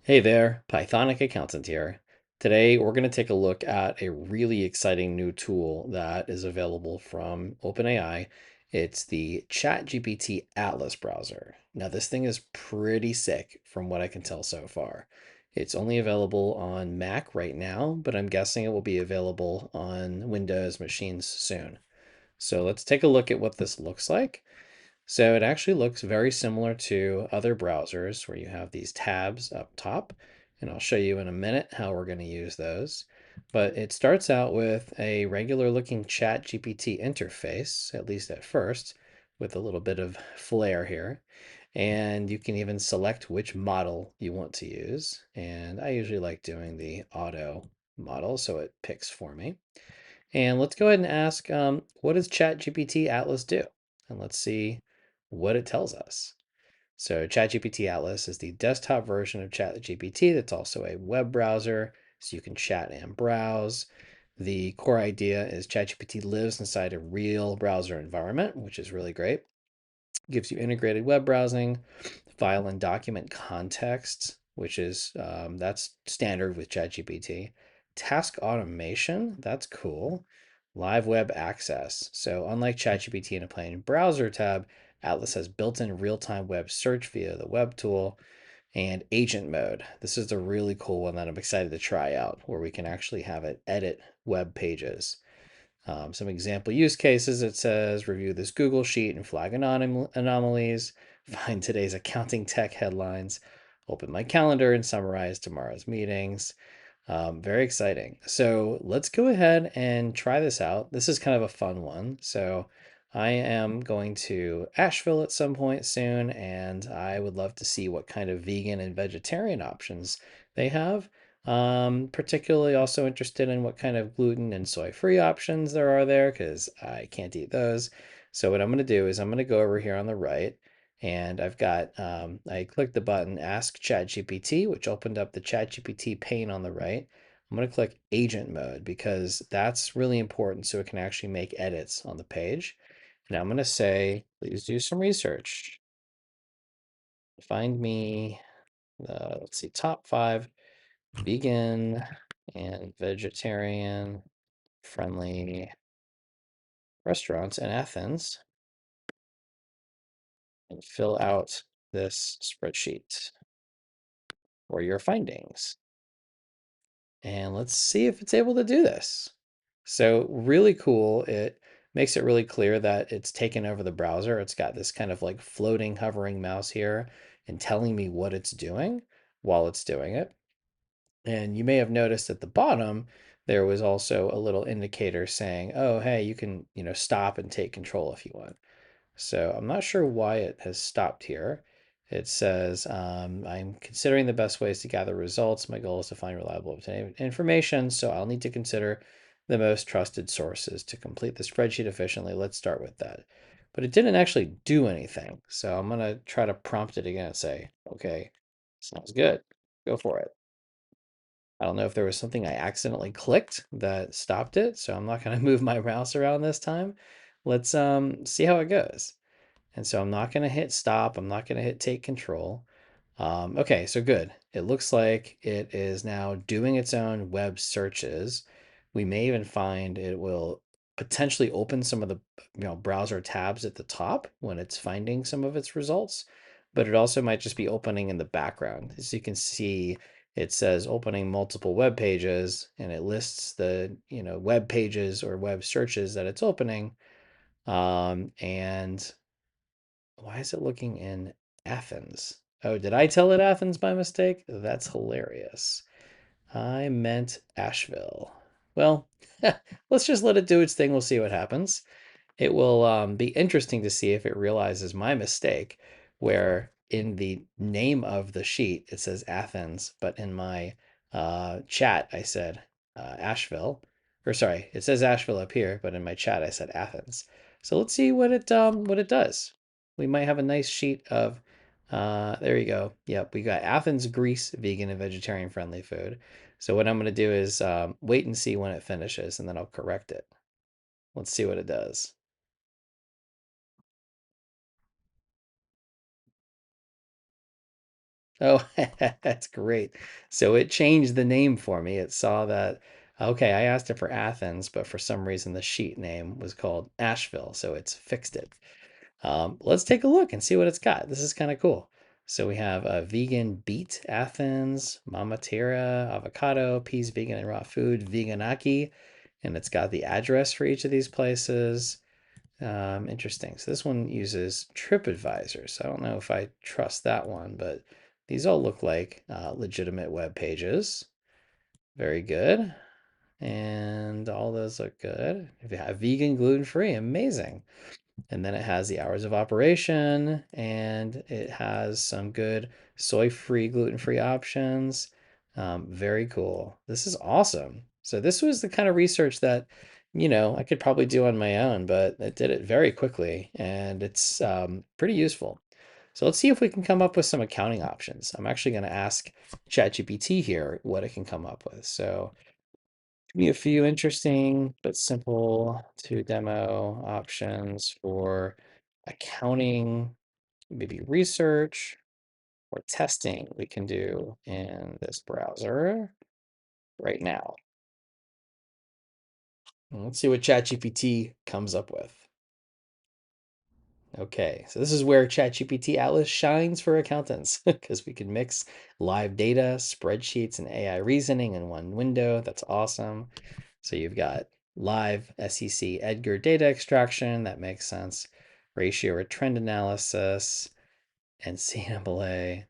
Hey there, Pythonic accountant here. Today we're going to take a look at a really exciting new tool that is available from OpenAI. It's the ChatGPT Atlas browser. Now this thing is pretty sick from what I can tell so far. It's only available on Mac right now, but I'm guessing it will be available on Windows machines soon. So let's take a look at what this looks like. So it actually looks very similar to other browsers where you have these tabs up top, and I'll show you in a minute how we're going to use those. But it starts out with a regular looking chat GPT interface, at least at first, with a little bit of flair here. And you can even select which model you want to use. And I usually like doing the auto model, so it picks for me. And let's go ahead and ask, what does ChatGPT Atlas do? And let's see what it tells us. So ChatGPT Atlas is the desktop version of ChatGPT that's also a web browser, so you can chat and browse. The core idea is ChatGPT lives inside a real browser environment, which is really great. Gives you integrated web browsing, file and document context, which is that's standard with ChatGPT. Task automation, that's cool. Live web access. So unlike ChatGPT in a plain browser tab, Atlas has built-in real-time web search via the web tool and agent mode. This is the really cool one that I'm excited to try out, where we can actually have it edit web pages. Some example use cases, it says review this Google sheet and flag anomalies, find today's accounting tech headlines, open my calendar and summarize tomorrow's meetings. Very exciting. So let's go ahead and try this out. This is kind of a fun one. So I am going to Asheville at some point soon, and I would love to see what kind of vegan and vegetarian options they have. Particularly also interested in what kind of gluten and soy-free options there are there because I can't eat those. So what I'm going to do is I'm going to go over here on the right and I've got, I clicked the button Ask ChatGPT, which opened up the ChatGPT pane on the right. I'm going to click Agent Mode because that's really important so it can actually make edits on the page. Now I'm going to say, please do some research. Find me, let's see, top 5 vegan and vegetarian friendly restaurants in Athens and fill out this spreadsheet for your findings. And let's see if it's able to do this. So really cool. It makes it really clear that it's taken over the browser. It's got this kind of like floating hovering mouse here and telling me what it's doing while it's doing it. And you may have noticed at the bottom, there was also a little indicator saying, oh, hey, you can, stop and take control if you want. So I'm not sure why it has stopped here. It says, I'm considering the best ways to gather results. My goal is to find reliable information, so I'll need to consider the most trusted sources to complete the spreadsheet efficiently. Let's start with that. But it didn't actually do anything. So I'm going to try to prompt it again and say, okay, sounds good. Go for it. I don't know if there was something I accidentally clicked that stopped it, so I'm not going to move my mouse around this time. Let's see how it goes. And so I'm not going to hit stop. I'm not going to hit take control. Okay, so good. It looks like it is now doing its own web searches. We may even find it will potentially open some of the browser tabs at the top when it's finding some of its results, but it also might just be opening in the background. As you can see, it says opening multiple web pages and it lists the web pages or web searches that it's opening. And why is it looking in Athens? Oh, did I tell it Athens by mistake? That's hilarious. I meant Asheville. Well, let's just let it do its thing. We'll see what happens. It will be interesting to see if it realizes my mistake, where in the name of the sheet it says Athens, but in my chat I said Asheville. Or sorry, it says Asheville up here, but in my chat I said Athens. So let's see what it does. We might have a nice sheet of there you go. Yep, we got Athens, Greece, vegan and vegetarian friendly food. So what I'm going to do is wait and see when it finishes, and then I'll correct it. Let's see what it does. Oh, that's great. So it changed the name for me. It saw that, okay, I asked it for Athens, but for some reason the sheet name was called Asheville, so it's fixed it. Let's take a look and see what it's got. This is kind of cool. So we have a vegan beet, Athens, Mama Terra, avocado, peas, vegan and raw food, veganaki, and it's got the address for each of these places. Interesting. So this one uses TripAdvisor. So I don't know if I trust that one, but these all look like legitimate web pages. Very good. And all those look good. If you have vegan, gluten-free, amazing. And then it has the hours of operation and it has some good soy-free, gluten-free options. Very cool. This is awesome. So this was the kind of research that, I could probably do on my own, but it did it very quickly and it's pretty useful. So let's see if we can come up with some accounting options. I'm actually going to ask ChatGPT here what it can come up with. So give me a few interesting but simple to demo options for accounting, maybe research or testing we can do in this browser right now. And let's see what ChatGPT comes up with. Okay, so this is where ChatGPT Atlas shines for accountants because we can mix live data, spreadsheets, and AI reasoning in one window. That's awesome. So you've got live SEC Edgar data extraction, that makes sense. Ratio or trend analysis, NCAA,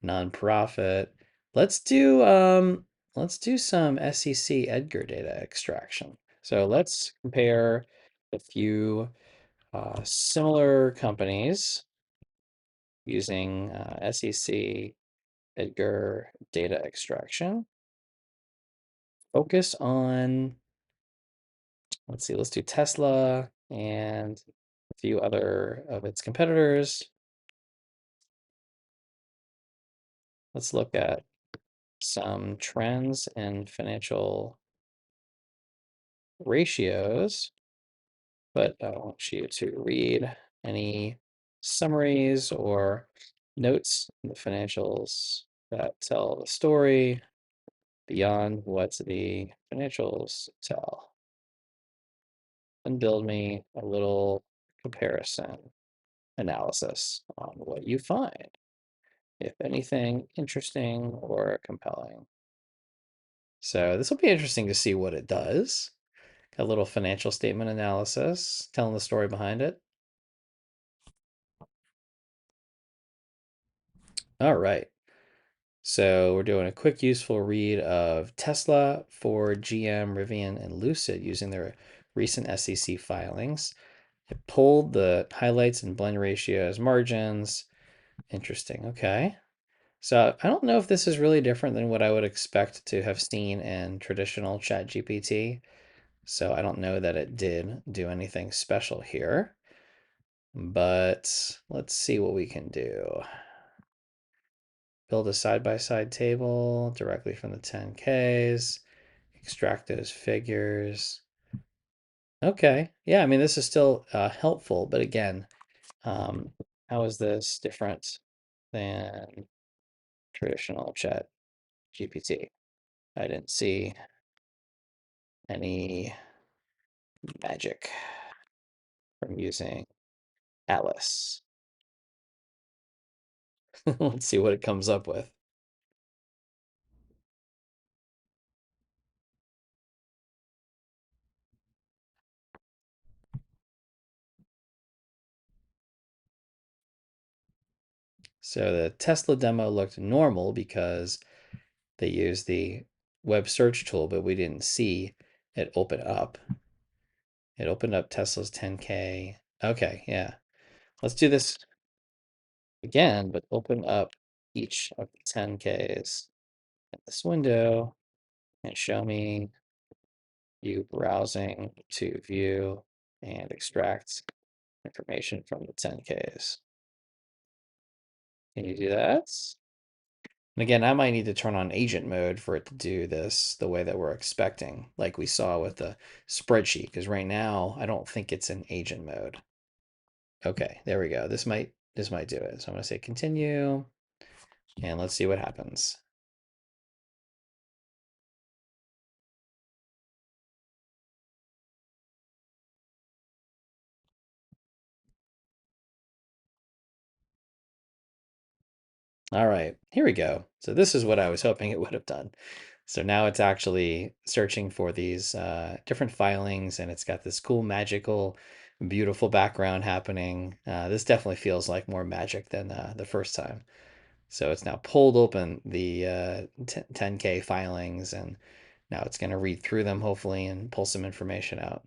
nonprofit. Let's do let's do some SEC Edgar data extraction. So let's compare a few similar companies using SEC Edgar data extraction. Focus on, let's see, let's do Tesla and a few other of its competitors. Let's look at some trends in financial ratios, but I want you to read any summaries or notes in the financials that tell the story beyond what the financials tell, and build me a little comparison analysis on what you find, if anything interesting or compelling. So this will be interesting to see what it does. A little financial statement analysis, telling the story behind it. All right. So we're doing a quick useful read of Tesla, Ford, GM, Rivian, and Lucid using their recent SEC filings. It pulled the highlights and blend ratios, margins. Interesting. Okay. So I don't know if this is really different than what I would expect to have seen in traditional ChatGPT. So I don't know that it did do anything special here, but let's see what we can do. Build a side-by-side table directly from the 10Ks, extract those figures. Okay, yeah, I mean, this is still helpful, but again, how is this different than traditional chat GPT? I didn't see any magic from using Atlas. Let's see what it comes up with. So the Tesla demo looked normal because they used the web search tool, but we didn't see it open up. It opened up Tesla's 10K. Okay, yeah. Let's do this again, but open up each of the 10Ks in this window and show me you browsing to view and extract information from the 10Ks. Can you do that? And again, I might need to turn on agent mode for it to do this the way that we're expecting, like we saw with the spreadsheet, because right now I don't think it's in agent mode. Okay, there we go. This might do it. So I'm gonna say continue. And let's see what happens. All right, here we go. So this is what I was hoping it would have done. So now it's actually searching for these different filings, and it's got this cool, magical, beautiful background happening. This definitely feels like more magic than the first time. So it's now pulled open the 10K filings, and now it's going to read through them, hopefully, and pull some information out.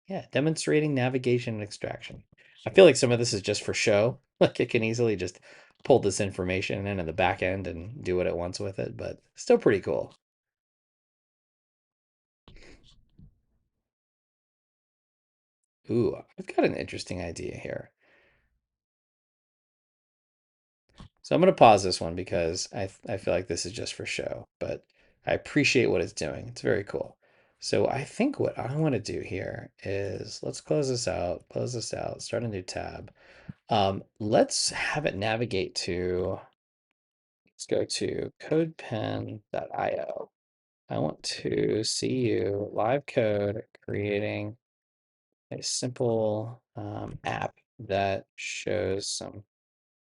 Yeah, demonstrating navigation and extraction. I feel like some of this is just for show. Like it can easily just pull this information in the back end and do what it wants with it, but still pretty cool. Ooh, I've got an interesting idea here. So I'm going to pause this one because I feel like this is just for show, but I appreciate what it's doing. It's very cool. So I think what I want to do here is let's close this out, start a new tab. Let's have it navigate to, let's go to codepen.io. I want to see you live code creating a simple app that shows some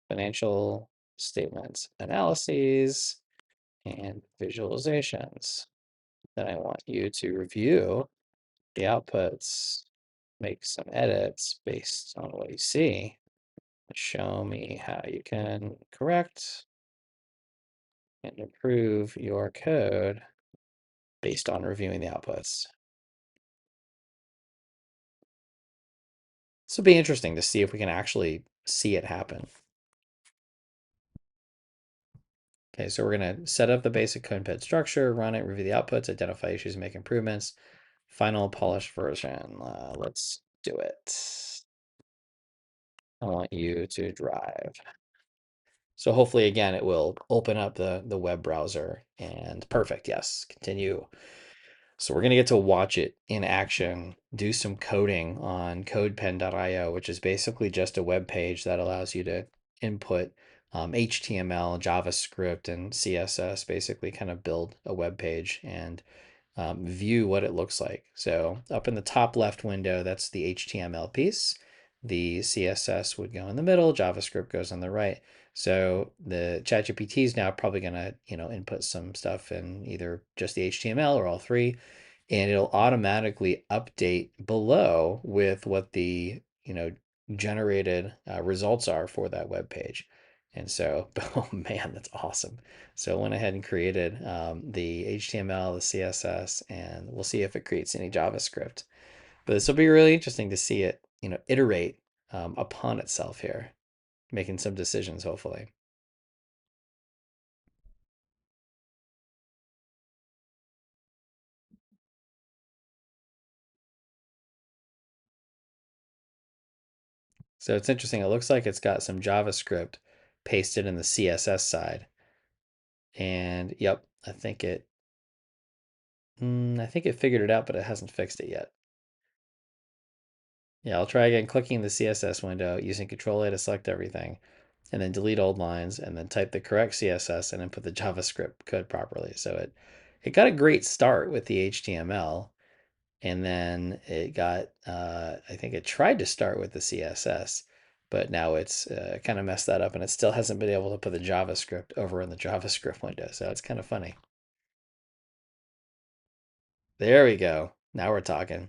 financial statements, analyses, and visualizations. Then I want you to review the outputs, make some edits based on what you see, show me how you can correct and improve your code based on reviewing the outputs. This will be interesting to see if we can actually see it happen. Okay, so we're going to set up the basic code structure, run it, review the outputs, identify issues, and make improvements. Final polished version. Let's do it. I want you to drive. So hopefully, again, it will open up the web browser and perfect. Yes, continue. So we're going to get to watch it in action, do some coding on codepen.io, which is basically just a web page that allows you to input HTML, JavaScript, and CSS, basically kind of build a web page and view what it looks like. So up in the top left window, that's the HTML piece. The CSS would go in the middle, JavaScript goes on the right. So the ChatGPT is now probably going to, input some stuff in either just the HTML or all three, and it'll automatically update below with what the, generated results are for that web page. And so, oh man, that's awesome. So I went ahead and created the HTML, the CSS, and we'll see if it creates any JavaScript. But this will be really interesting to see it, iterate upon itself here, making some decisions, hopefully. So it's interesting. It looks like it's got some JavaScript pasted in the CSS side. And yep, I think it figured it out, but it hasn't fixed it yet. Yeah, I'll try again, clicking the CSS window, using Control A to select everything, and then delete old lines, and then type the correct CSS and input the JavaScript code properly. So it got a great start with the HTML, and then it got I think it tried to start with the CSS, but now it's kind of messed that up, and it still hasn't been able to put the JavaScript over in the JavaScript window. So it's kind of funny. There we go. Now we're talking.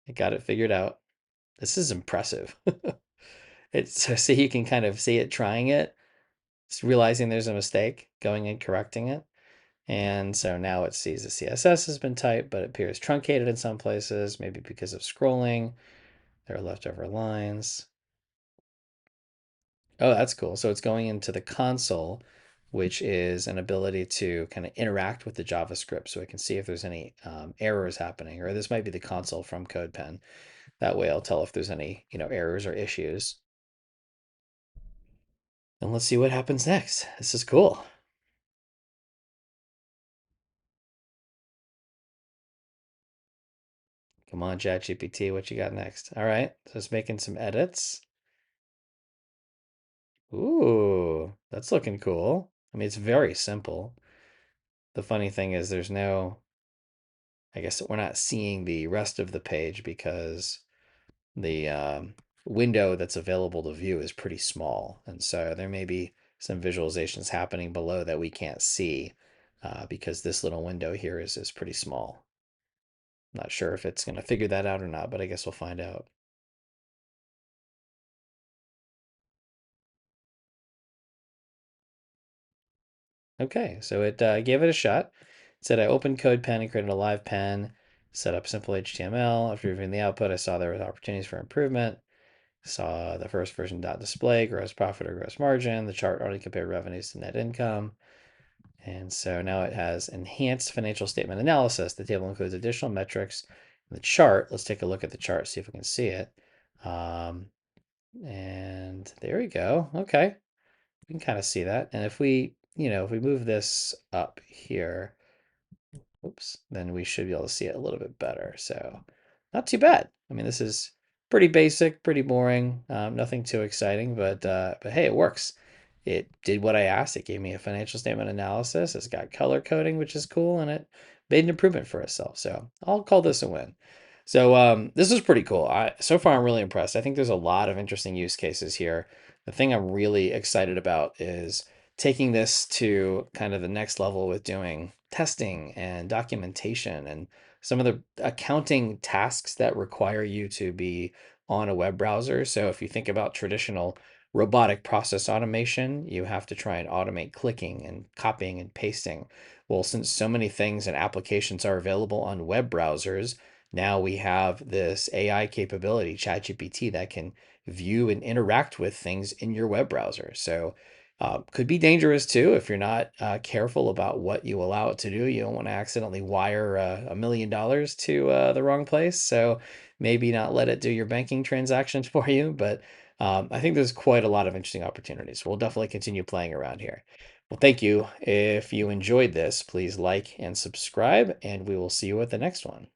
It got it figured out. This is impressive. It's so you can kind of see it trying it, it's realizing there's a mistake, going and correcting it. And so now it sees the CSS has been typed, but it appears truncated in some places, maybe because of scrolling. There are leftover lines. Oh, that's cool. So it's going into the console, which is an ability to kind of interact with the JavaScript so it can see if there's any errors happening, or this might be the console from CodePen. That way I'll tell if there's any, errors or issues. And let's see what happens next. This is cool. Come on, ChatGPT, what you got next? All right, so it's making some edits. Ooh, that's looking cool. I mean, it's very simple. The funny thing is there's no, I guess we're not seeing the rest of the page because the window that's available to view is pretty small. And so there may be some visualizations happening below that we can't see because this little window here is pretty small. Not sure if it's going to figure that out or not, but I guess we'll find out. Okay, so it gave it a shot. It said I opened CodePen and created a live pen, set up simple HTML. After reviewing the output, I saw there was opportunities for improvement. Saw the first version dot display, gross profit or gross margin. The chart already compared revenues to net income. And so now it has enhanced financial statement analysis. The table includes additional metrics. The chart, let's take a look at the chart, see if we can see it. Um, and there we go. Okay, we can kind of see that. And if we, if we move this up here, oops, then we should be able to see it a little bit better. So not too bad. I mean, this is pretty basic, pretty boring, nothing too exciting, but hey, it works. It did what I asked. It gave me a financial statement analysis. It's got color coding, which is cool, and it made an improvement for itself. So I'll call this a win. So this is pretty cool. So far, I'm really impressed. I think there's a lot of interesting use cases here. The thing I'm really excited about is taking this to kind of the next level with doing testing and documentation and some of the accounting tasks that require you to be on a web browser. So if you think about traditional robotic process automation, you have to try and automate clicking and copying and pasting. Well, since so many things and applications are available on web browsers, now we have this AI capability, ChatGPT, that can view and interact with things in your web browser. So could be dangerous too if you're not careful about what you allow it to do. You don't want to accidentally wire $1 million to the wrong place. So maybe not let it do your banking transactions for you. But I think there's quite a lot of interesting opportunities. We'll definitely continue playing around here. Well, thank you. If you enjoyed this, please like and subscribe, and we will see you at the next one.